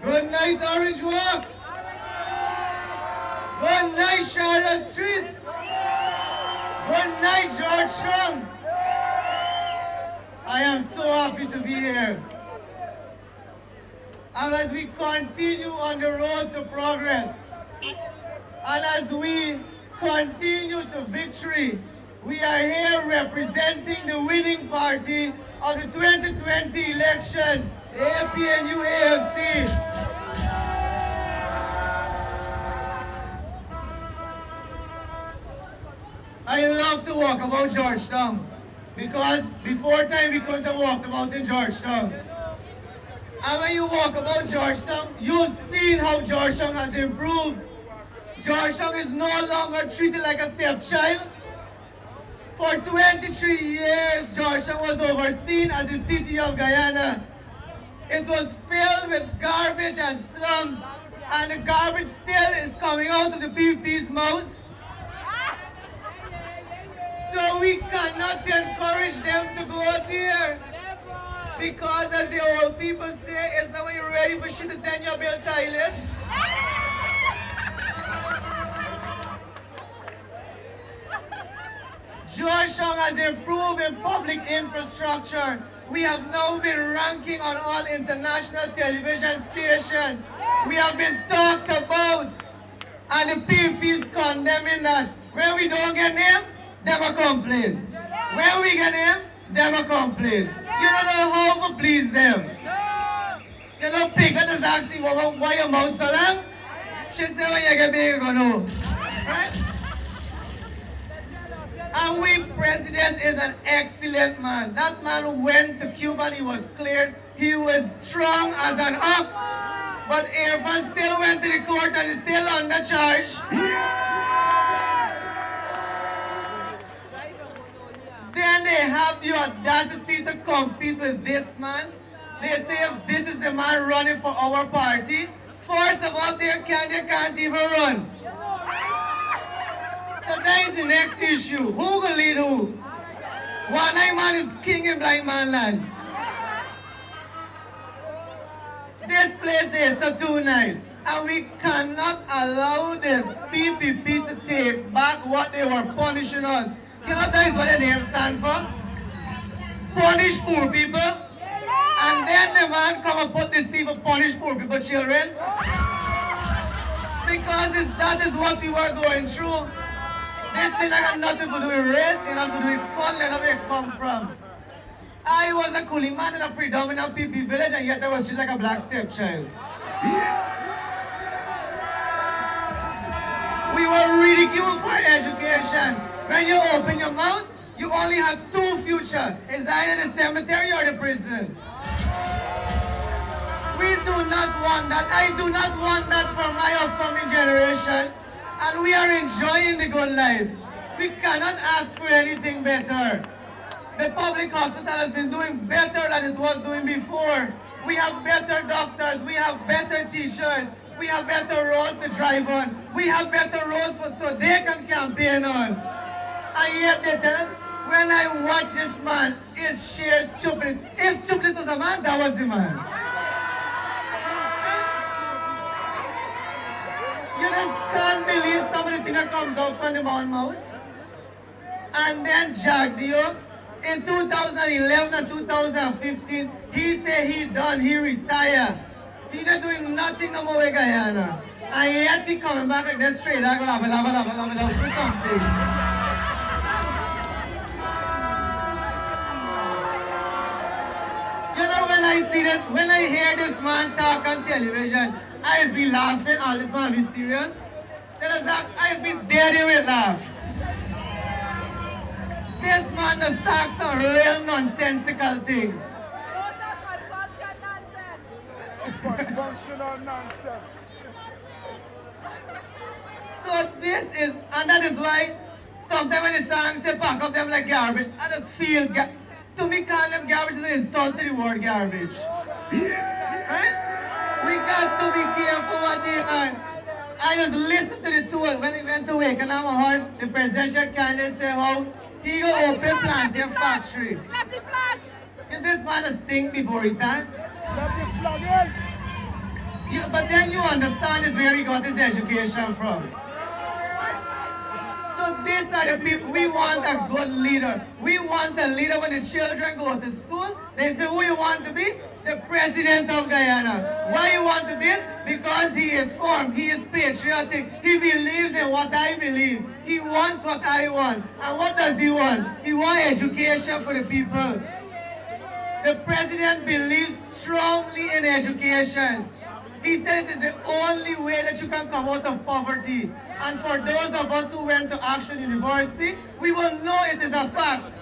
Good night, Orange Walk. Good night, Charlotte Street. Good night, Georgetown. I am so happy to be here. And as we continue on the road to progress, and as we continue to victory, we are here representing the winning party of the 2020 election, the APNU AFC. I love to walk about Georgetown because before time we couldn't have walked about in Georgetown. And when you walk about Georgetown, you've seen how Georgetown has improved. Georgetown is no longer treated like a stepchild. For 23 years, Georgetown was overseen as the city of Guyana. It was filled with garbage and slums, and the garbage still is coming out of the PP's mouth. So we cannot encourage them to go there. Because as the old people say, it's not when you're ready for shit to then you build toilets. Georgetown has improved in public infrastructure. We have now been ranking on all international television stations. We have been talked about, and the PP's condemning that. When we don't get them, them a complain. When we get them, them a complain. You don't know how to please them. You know, Piglet is asking why your mouth so long. She said, when you get big, you go know. Right? And we president is an excellent man. That man went to Cuba and he was cleared. He was strong as an ox. But Irfan still went to the court and is still under charge. Then they have the audacity to compete with this man. They say if this is the man running for our party, first of all, their candidate can't even run. So that is the next issue. Who will lead who? One-eye man is king in blind man land. This place is so too nice. And we cannot allow the PPP to take back what they were punishing us. You know that is what the name stands for? Punish poor people. And then the man come and put this thing for punish poor people children. Because that is what we were going through. This thing I got nothing to do with race, it got to do with color and where it come from. I was a coolie man in a predominant PP village and yet I was treated like a black stepchild. We were ridiculed for education. When you open your mouth, you only have two futures. It's either the cemetery or the prison. We do not want that. I do not want that for my upcoming generation. And we are enjoying the good life. We cannot ask for anything better. The public hospital has been doing better than it was doing before. We have better doctors, we have better teachers, we have better roads to drive on, we have better roads so they can campaign on. And yet they tell us, when I watch this man, it's sheer stupidness. If stupidness was a man, that was the man. You just can't believe some of the things that comes out from the man mouth. And then Jagdio, in 2011 and 2015, he said he done, he retired. He not doing nothing no more with Guyana. And yet he coming back like that straight, I go love, do something. You know, when I see this, when I hear this man talk on television, I just be laughing, oh, this man be serious. Then I just be dead with laugh. This man just talks some real nonsensical things. Functional nonsense. So this is, and that is why sometimes when the song say pack up them like garbage, I just feel, to me calling them garbage is an insult to the word garbage. Right? We got to be careful what they are. I just listened to the two when he went to wake and I heard the presidential candidate say how he go open plantain factory. Clap the flag! Is this man a stink before he time? Clap the flag, yes! But then you understand is where he got his education from. So these are the people, we want a good leader. We want a leader when the children go to school, they say, who you want to be? The president of Guyana. Why you want to be it? Because he is formed, he is patriotic, he believes in what I believe. He wants what I want. And what does he want? He wants education for the people. The president believes strongly in education. He said it is the only way that you can come out of poverty. And for those of us who went to Action University, we will know it is a fact.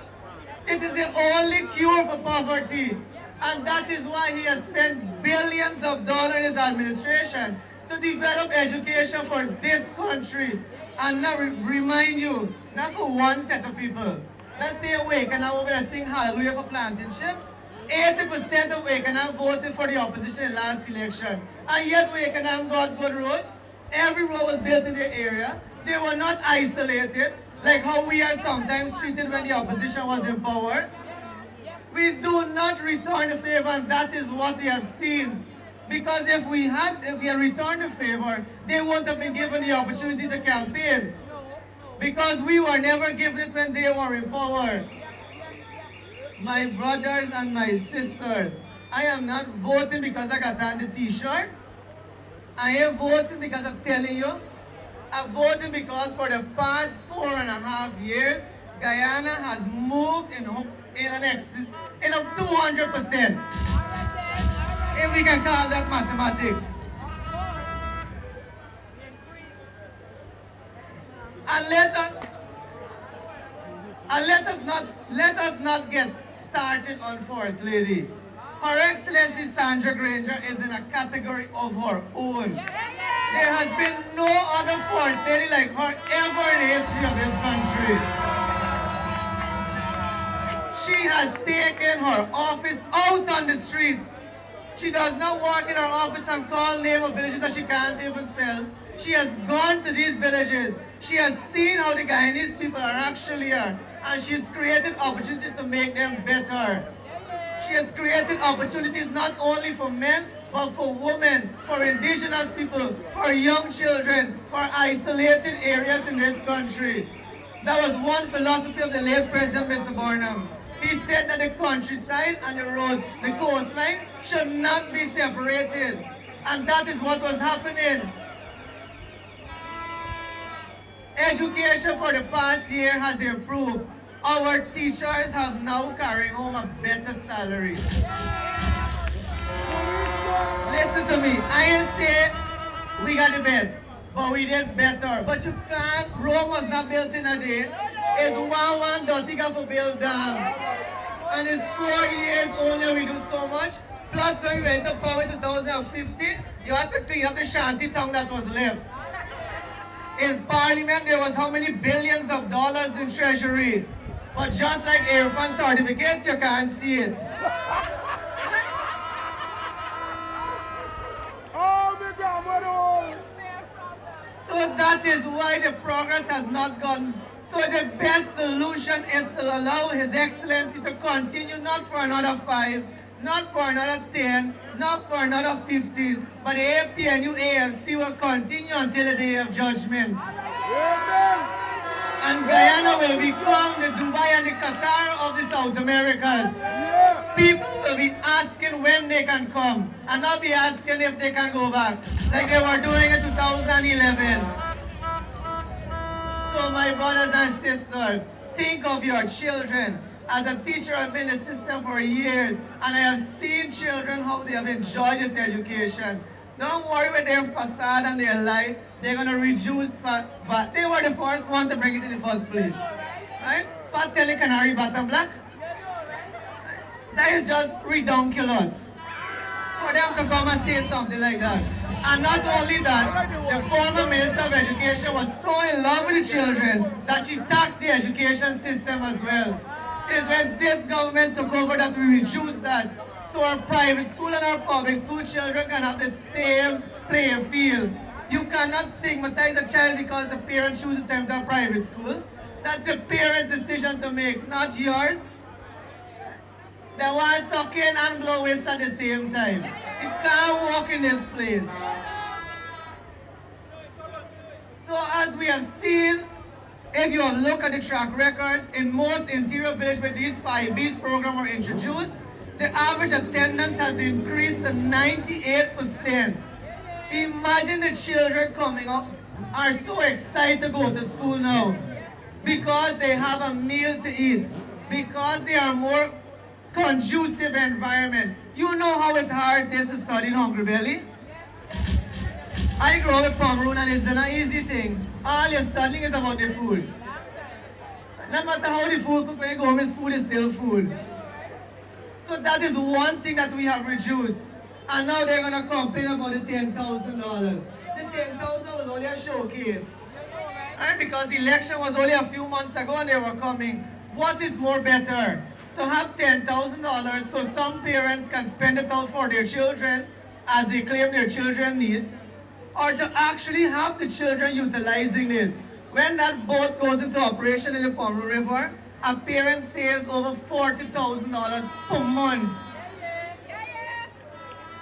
It is the only cure for poverty. And that is why he has spent billions of dollars in his administration to develop education for this country. And now remind you, not for one set of people. Let's say Wakenham over there sing hallelujah for planting ship. 80% of Wakenham voted for the opposition in last election. And yet Wakenham got good roads. Every road was built in their area. They were not isolated, like how we are sometimes treated when the opposition was in power. We do not return the favor, and that is what they have seen. Because if we had returned the favor, they wouldn't have been given the opportunity to campaign. Because we were never given it when they were in power. My brothers and my sisters, I am not voting because I got on the t-shirt. I am voting because I'm telling you. I'm voting because for the past 4.5 years, Guyana has moved in a 200%. If we can call that mathematics. And let us not get started on First Lady. Her Excellency Sandra Granger is in a category of her own. There has been no other First Lady like her ever in the history of this country. She has taken her office out on the streets. She does not work in her office and call names of villages that she can't even spell. She has gone to these villages. She has seen how the Guyanese people are actually here. And she's created opportunities to make them better. She has created opportunities not only for men, but for women, for indigenous people, for young children, for isolated areas in this country. That was one philosophy of the late President, Mr. Barnum. He said that the countryside and the roads, the coastline, should not be separated. And that is what was happening. Education for the past year has improved. Our teachers have now carrying home a better salary. Listen to me, I ain't say we got the best, but we did better. But you can't, Rome was not built in a day. It's one dotiga for build dam. And it's 4 years only we do so much. Plus when we went to power in 2015, you had to clean up the shanty town that was left. In Parliament, there was how many billions of dollars in treasury. But just like Airfund certificates, you can't see it. So that is why the progress has not gone. So the best solution is to allow His Excellency to continue not for another 5, not for another 10, not for another 15, but the APNU AFC will continue until the day of judgment. Amen. And Guyana will become the Dubai and the Qatar of the South Americas. Yeah. People will be asking when they can come, and not be asking if they can go back, like they were doing in 2011. So my brothers and sisters, think of your children. As a teacher, I've been in the system for years, and I have seen children how they have enjoyed this education. Don't worry with their facade and their life. They're going to reduce fat, but they were the first one to bring it in the first place. Right? Fat Telly Canary Bottom Black. That is just redonkulous. For them to come and say something like that. And not only that, the former Minister of Education was so in love with the children that she taxed the education system as well. It is when this government took over that we reduced that. So our private school and our public school children can have the same playing field. You cannot stigmatize a child because the parent chooses to send them to a private school. That's the parent's decision to make, not yours. They want sucking and blow waste at the same time. You can't walk in this place. So as we have seen, if you have looked at the track records, in most interior villages where these 5Bs program were introduced, the average attendance has increased to 98%. Imagine the children coming up are so excited to go to school now because they have a meal to eat, because they are more conducive environment. You know how it's hard it is to study in Hungry Belly? I grew up in Pomeroon and it's not an easy thing. All you're studying is about the food. No matter how the food cook when you go home, food is still food. So that is one thing that we have reduced. And now they're gonna complain about the $10,000. The $10,000 was only a showcase. And because the election was only a few months ago and they were coming, what is more better? To have $10,000 so some parents can spend it out for their children as they claim their children needs, or to actually have the children utilizing this. When that boat goes into operation in the Pomeroon River, a parent saves over $40,000 per month.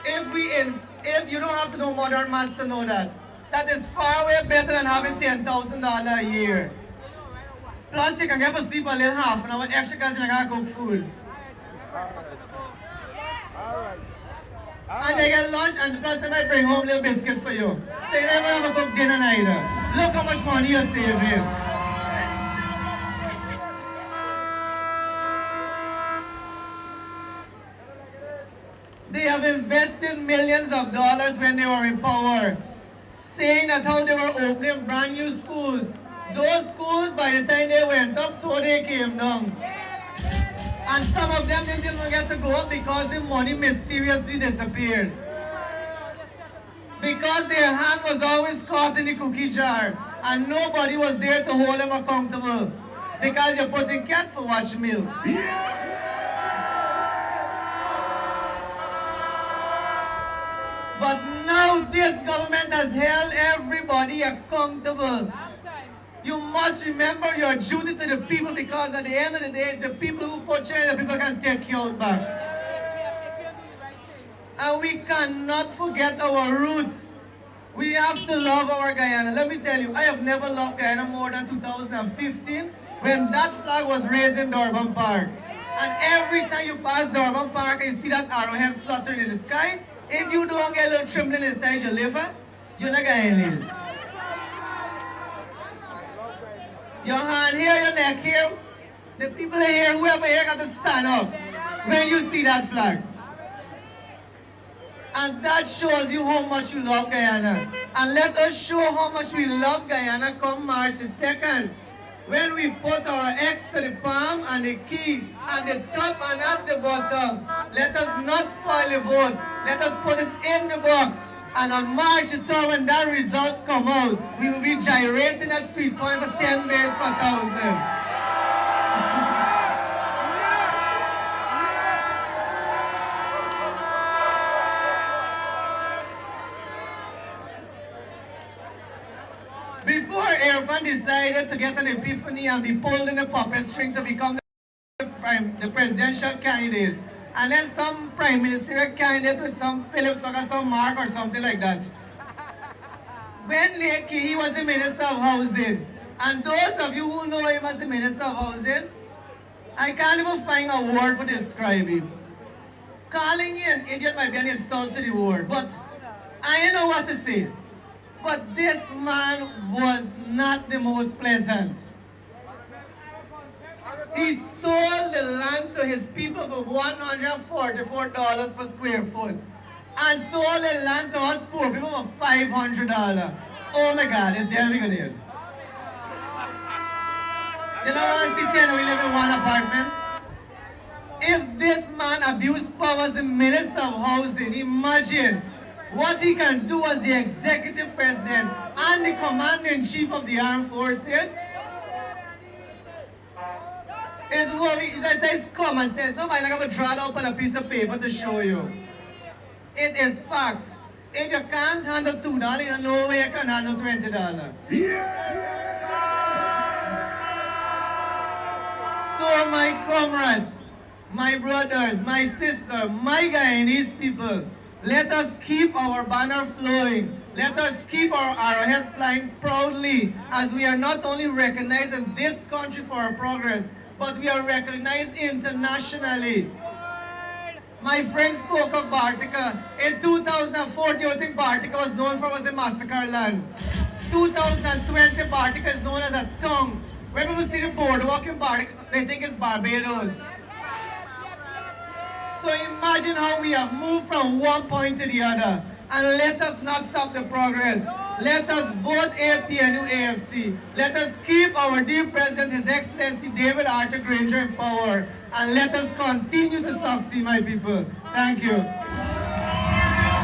If you don't have to know modern maths to know that, that is far way better than having $10,000 a year. Plus, you can get to sleep a little half an hour extra because you gotta cook food. And they get lunch, and plus they might bring home a little biscuit for you. So you never have to cook dinner neither. Look how much money you're saving. They have invested millions of dollars when they were in power, saying that how they were opening brand new schools. Those schools, by the time they went up, so they came down. And some of them didn't even get to go up because the money mysteriously disappeared. Because their hand was always caught in the cookie jar and nobody was there to hold them accountable. Because you're putting cat for wash milk. But now this government has held everybody accountable. You must remember your duty to the people because at the end of the day, the people who put you in, the people can take you out back. And we cannot forget our roots. We have to love our Guyana. Let me tell you, I have never loved Guyana more than 2015 when that flag was raised in Durban Park. And every time you pass Durban Park and you see that arrowhead fluttering in the sky, if you don't get a little trembling inside your liver, you're not Guyanese. Your hand here, your neck here, the people here, whoever here got to stand up when you see that flag. And that shows you how much you love Guyana. And let us show how much we love Guyana come March the 2nd. When we put our X to the palm and the key at the top and at the bottom. Let us not spoil the vote. Let us put it in the box. And on March the 3rd, when that results come out, we will be gyrating at Sweet Point for 10 days per thousand. Before Irfan decided to get an epiphany and be pulled in the puppet string to become the presidential candidate, and then some prime ministerial candidate with some Phillips or some Mark or something like that. When Lakey, he was the Minister of Housing, and those of you who know him as the Minister of Housing, I can't even find a word to describe him. Calling you an idiot might be an insult to the word, but I don't know what to say. But this man was not the most pleasant. He sold the land to his people for $144 per square foot. And sold the land to us poor people for $500. Oh my God, it's there we go there. You know what I see 10 we live in one apartment? If this man abused power as the Minister of Housing, imagine what he can do as the executive president and the commander-in-chief of the armed forces. Is what that is common sense. Nobody going to draw it up on a piece of paper to show you. It is facts. If you can't handle $2, you know way you can handle $20. So my comrades, my brothers, my sister, my Guyanese people, Let us keep our banner flowing. Let us keep our arrowhead flying proudly, as we are not only recognized in this country for our progress, but we are recognized internationally. My friend spoke of Bartica. In 2014, I think Bartica was known for was a massacre land. 2020, Bartica is known as a tongue. When people see the boardwalk in Bartica, they think it's Barbados. So imagine how we have moved from one point to the other. And let us not stop the progress. Let us vote APNU AFC. Let us keep our dear President, His Excellency David Arthur Granger in power. And let us continue to succeed, my people. Thank you.